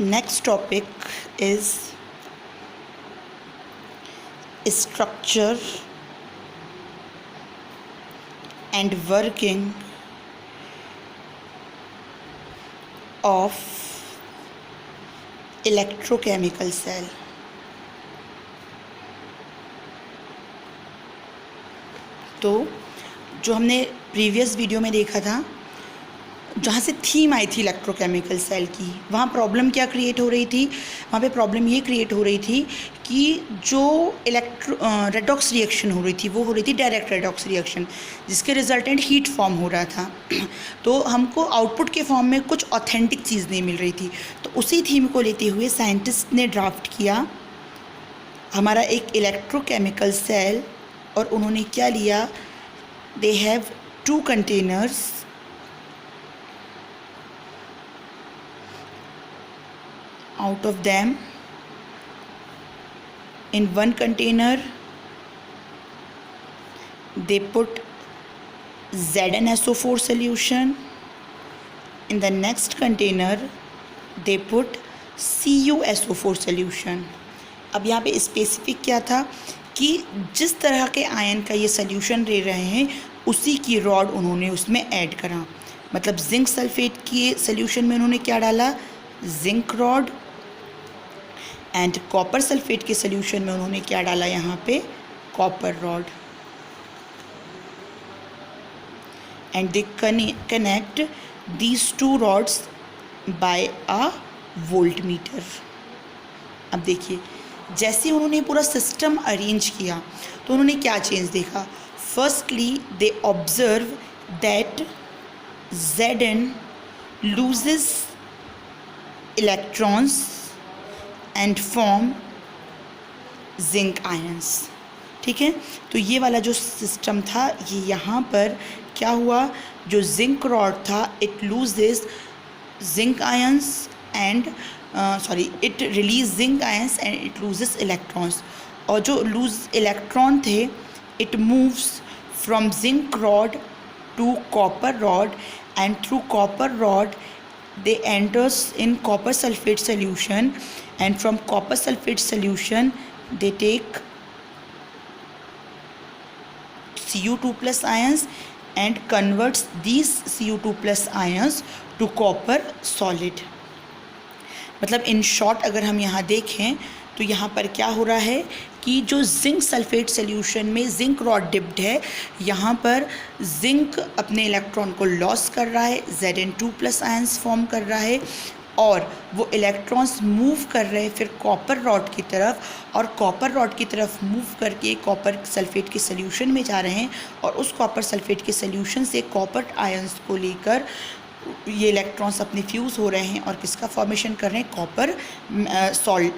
Next topic is structure and working of electrochemical cell. तो जो हमने प्रीवियस वीडियो में देखा था, जहाँ से थीम आई थी इलेक्ट्रोकेमिकल सेल की, वहाँ प्रॉब्लम क्या क्रिएट हो रही थी? वहाँ पे प्रॉब्लम ये क्रिएट हो रही थी कि जो रेडॉक्स रिएक्शन हो रही थी वो हो रही थी डायरेक्ट रेडॉक्स रिएक्शन, जिसके रिजल्टेंट हीट फॉर्म हो रहा था। तो हमको आउटपुट के फॉर्म में कुछ ऑथेंटिक चीज़ नहीं मिल रही थी। तो उसी थीम को लेते हुए साइंटिस्ट ने ड्राफ्ट किया हमारा एक इलेक्ट्रोकेमिकल सेल, और उन्होंने क्या लिया? They have 2 containers, out of them in one container they put ZnSO4 solution, in the next container they put CuSO4 solution। अब यहाँ पे स्पेसिफिक क्या था कि जिस तरह के आयन का ये सोल्यूशन ले रहे हैं उसी की रॉड उन्होंने उसमें ऐड करा। मतलब जिंक सल्फेट के सोल्यूशन में उन्होंने क्या डाला? Zinc rod. And copper sulphate के सोल्यूशन में उन्होंने क्या डाला? यहाँ पे copper rod. And they connect these 2 rods by a voltmeter. अब देखिए, जैसे उन्होंने पूरा सिस्टम अरेंज किया तो उन्होंने क्या चेंज देखा? Firstly they observe that Zn loses electrons and form zinc ions। ठीक है, तो ये वाला जो सिस्टम था, ये यहाँ पर क्या हुआ? जो जिंक रॉड था it loses zinc ions and it release zinc ions and it loses electrons. और जो लूज इलेक्ट्रॉन थे it moves from zinc rod to copper rod, and through copper rod they enters in copper sulfate solution, and from copper sulfate solution they take Cu2 plus ions and converts these Cu2 plus ions to copper solid। मतलब in short अगर हम यहाँ देखें तो यहाँ पर क्या हो रहा है कि जो जिंक सल्फेट सोल्यूशन में जिंक रॉड डिप्ड है, यहाँ पर जिंक अपने इलेक्ट्रॉन को लॉस कर रहा है, Zn2 प्लस आयंस फॉर्म कर रहा है, और वो इलेक्ट्रॉन्स मूव कर रहे हैं फिर कॉपर रॉड की तरफ, और कॉपर रॉड की तरफ मूव करके कॉपर सल्फेट के सोल्यूशन में जा रहे हैं, और उस कॉपर सल्फेट के सोल्यूशन से कॉपर आयंस को लेकर ये इलेक्ट्रॉन्स अपने फ्यूज़ हो रहे हैं और किसका फॉर्मेशन कर रहे हैं? कॉपर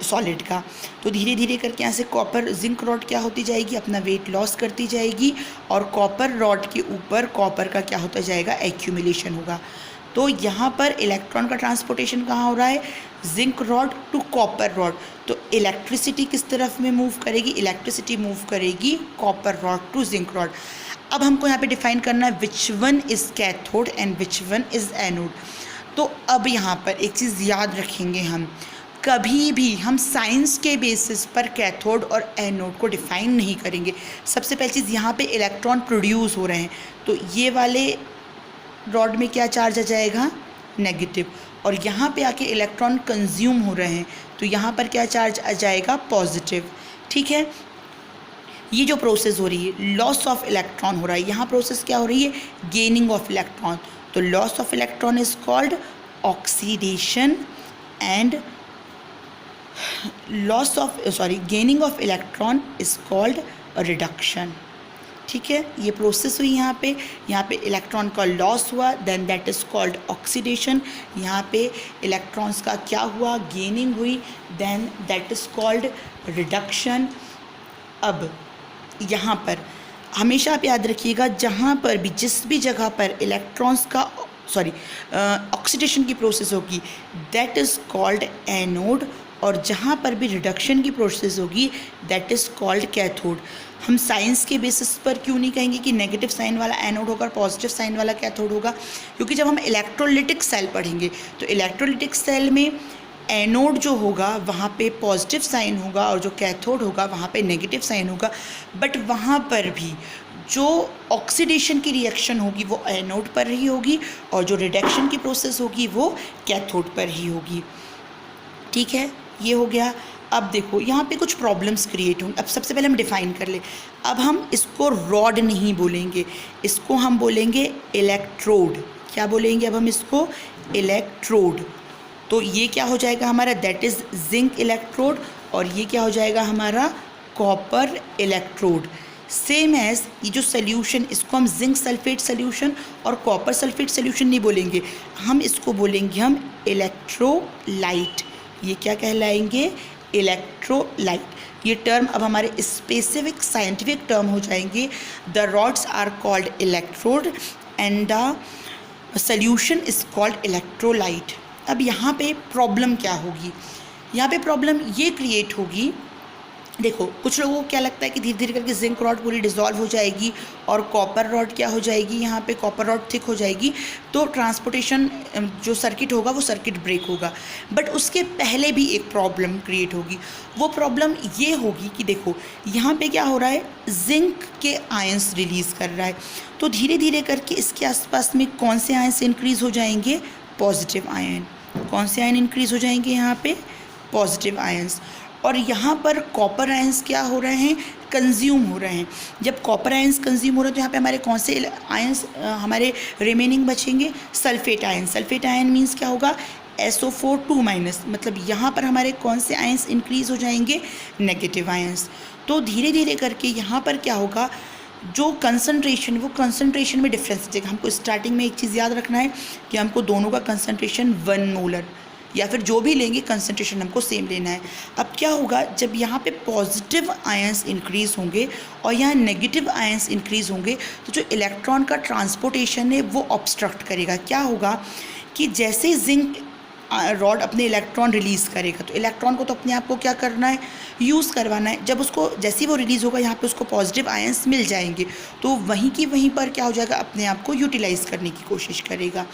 सॉलिड का। तो धीरे धीरे करके यहाँ से कॉपर जिंक रॉड क्या होती जाएगी? अपना वेट लॉस करती जाएगी, और कॉपर रॉड के ऊपर कॉपर का क्या होता जाएगा? एक्यूमुलेशन होगा। तो यहाँ पर इलेक्ट्रॉन का ट्रांसपोर्टेशन कहाँ हो रहा है? Zinc rod to copper rod. तो इलेक्ट्रिसिटी किस तरफ में मूव करेगी? इलेक्ट्रिसिटी मूव करेगी copper rod to zinc rod. अब हमको यहाँ पे डिफाइन करना है which one is cathode and which one is anode. तो अब यहाँ पर एक चीज़ याद रखेंगे, हम कभी भी हम साइंस के बेसिस पर कैथोड और एनोड को डिफ़ाइन नहीं करेंगे। सबसे पहली चीज़, यहाँ पे इलेक्ट्रॉन प्रोड्यूस हो रहे हैं तो ये वाले रॉड में क्या चार्ज आ जाएगा? नेगेटिव। और यहाँ पे आके इलेक्ट्रॉन कंज्यूम हो रहे हैं तो यहाँ पर क्या चार्ज आ जाएगा? पॉजिटिव। ठीक है, ये जो प्रोसेस हो रही है लॉस ऑफ इलेक्ट्रॉन हो रहा है, यहाँ प्रोसेस क्या हो रही है? Gaining of electron. तो loss of electron is called oxidation and gaining of electron is called reduction. ठीक है, ये प्रोसेस हुई यहाँ पे इलेक्ट्रॉन का लॉस हुआ, then that is called oxidation. यहाँ पे इलेक्ट्रॉन्स का क्या हुआ? गेनिंग हुई, then that is called reduction. अब यहाँ पर हमेशा आप याद रखिएगा, जहाँ पर भी जिस भी जगह पर इलेक्ट्रॉन्स का ऑक्सीडेशन की प्रोसेस होगी दैट इज़ कॉल्ड एनोड, और जहाँ पर भी रिडक्शन की प्रोसेस होगी दैट इज़ कॉल्ड कैथोड। हम साइंस के बेसिस पर क्यों नहीं कहेंगे कि नेगेटिव साइन वाला एनोड होगा और पॉजिटिव साइन वाला कैथोड होगा? क्योंकि जब हम इलेक्ट्रोलिटिक सेल पढ़ेंगे तो इलेक्ट्रोलिटिक सेल में एनोड जो होगा वहाँ पे पॉजिटिव साइन होगा और जो कैथोड होगा वहाँ पे नेगेटिव साइन होगा, बट वहाँ पर भी जो ऑक्सीडेशन की रिएक्शन होगी वो एनोड पर ही होगी और जो रिडक्शन की प्रोसेस होगी वो कैथोड पर ही होगी। ठीक है, ये हो गया। अब देखो यहाँ पे कुछ प्रॉब्लम्स क्रिएट होंगे। अब सबसे पहले हम डिफ़ाइन कर ले। अब हम इसको रॉड नहीं बोलेंगे, इसको हम बोलेंगे इलेक्ट्रोड। क्या बोलेंगे अब हम इसको? इलेक्ट्रोड। तो ये क्या हो जाएगा हमारा? That is zinc electrode. और ये क्या हो जाएगा हमारा? Copper electrode. सेम एज ये जो सोल्यूशन, इसको हम जिंक सल्फेट सोल्यूशन और कॉपर सल्फेट सोल्यूशन नहीं बोलेंगे, हम इसको बोलेंगे हम इलेक्ट्रोलाइट। ये क्या कहलाएंगे? इलेक्ट्रोलाइट। ये टर्म अब हमारे स्पेसिफिक साइंटिफिक टर्म हो जाएंगे। The rods are called electrode and the solution is called electrolyte. अब यहाँ पे प्रॉब्लम क्या होगी? यहाँ पे प्रॉब्लम ये क्रिएट होगी, देखो कुछ लोगों को क्या लगता है कि धीरे धीरे करके जिंक रॉड पूरी डिज़ोल्व हो जाएगी और कॉपर रॉड क्या हो जाएगी, यहाँ पे कॉपर रॉड थिक हो जाएगी, तो ट्रांसपोर्टेशन जो सर्किट होगा वो सर्किट ब्रेक होगा। बट उसके पहले भी एक प्रॉब्लम क्रिएट होगी। वो प्रॉब्लम ये होगी कि देखो यहाँ पे क्या हो रहा है, जिंक के आयंस रिलीज़ कर रहा है, तो धीरे धीरे करके इसके आसपास में कौन से आयंस इंक्रीज़ हो जाएंगे? Positive ion. कौन से आयन इंक्रीज़ हो जाएंगे यहाँ पे? Positive ions. और यहाँ पर कॉपर आयंस क्या हो रहे हैं? कंज्यूम हो रहे हैं। जब कॉपर आयंस कंज्यूम हो रहे हैं तो यहाँ पे हमारे कौन से आयंस हमारे रिमेनिंग बचेंगे? Sulphate ion. Sulphate ion means क्या होगा? SO4 2-, मतलब यहाँ पर हमारे कौन से आयंस इंक्रीज़ हो जाएंगे? Negative ions. तो धीरे धीरे करके यहाँ पर क्या होगा, जो कंसंट्रेशन, वो कंसंट्रेशन में डिफरेंस देगा। हमको स्टार्टिंग में एक चीज़ याद रखना है कि हमको दोनों का कंसंट्रेशन 1 मोलर या फिर जो भी लेंगे कंसंट्रेशन हमको सेम लेना है। अब क्या होगा, जब यहाँ पे पॉजिटिव आयंस इंक्रीज़ होंगे और यहाँ नेगेटिव आयंस इंक्रीज़ होंगे तो जो इलेक्ट्रॉन का ट्रांसपोर्टेशन है वो ऑब्स्ट्रक्ट करेगा। क्या होगा कि जैसे जिंक रॉड अपने इलेक्ट्रॉन रिलीज़ करेगा तो इलेक्ट्रॉन को तो अपने आप को क्या करना है? यूज़ करवाना है। जब उसको जैसे ही वो रिलीज़ होगा यहाँ पे उसको पॉजिटिव आयंस मिल जाएंगे, तो वहीं की वहीं पर क्या हो जाएगा, अपने आप को यूटिलाइज़ करने की कोशिश करेगा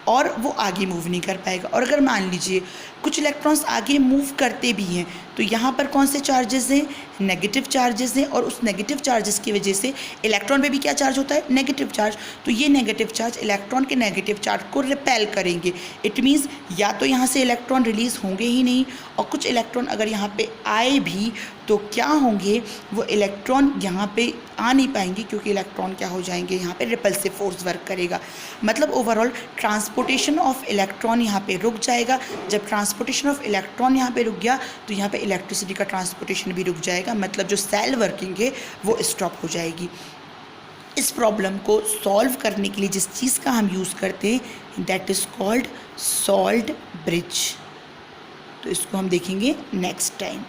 और वो आगे मूव नहीं कर पाएगा। और अगर मान लीजिए कुछ इलेक्ट्रॉन्स आगे मूव करते भी हैं तो यहाँ पर कौन से चार्जेस हैं? नेगेटिव चार्जेस हैं। और उस नेगेटिव चार्जेस की वजह से इलेक्ट्रॉन पे भी क्या चार्ज होता है? Negative charge. तो ये नेगेटिव चार्ज इलेक्ट्रॉन के नेगेटिव चार्ज को रिपेल करेंगे। इट मीन्स या तो यहाँ से इलेक्ट्रॉन रिलीज़ होंगे ही नहीं, और कुछ इलेक्ट्रॉन अगर यहाँ पे आए भी तो क्या होंगे, वो इलेक्ट्रॉन यहाँ पे आ नहीं पाएंगे क्योंकि इलेक्ट्रॉन क्या हो जाएंगे, यहाँ पे रिपल्सिव फोर्स वर्क करेगा। मतलब ओवरऑल ट्रांसपोर्टेशन ऑफ इलेक्ट्रॉन यहाँ पे रुक जाएगा। जब ट्रांसपोर्टेशन ऑफ इलेक्ट्रॉन यहाँ पे रुक गया तो यहाँ पे इलेक्ट्रिसिटी का ट्रांसपोर्टेशन भी रुक जाएगा, मतलब जो सेल वर्किंग है वो स्टॉप हो जाएगी। इस प्रॉब्लम को सॉल्व करने के लिए जिस चीज़ का हम यूज़ करते हैं that is called salt bridge. तो इसको हम देखेंगे नेक्स्ट टाइम।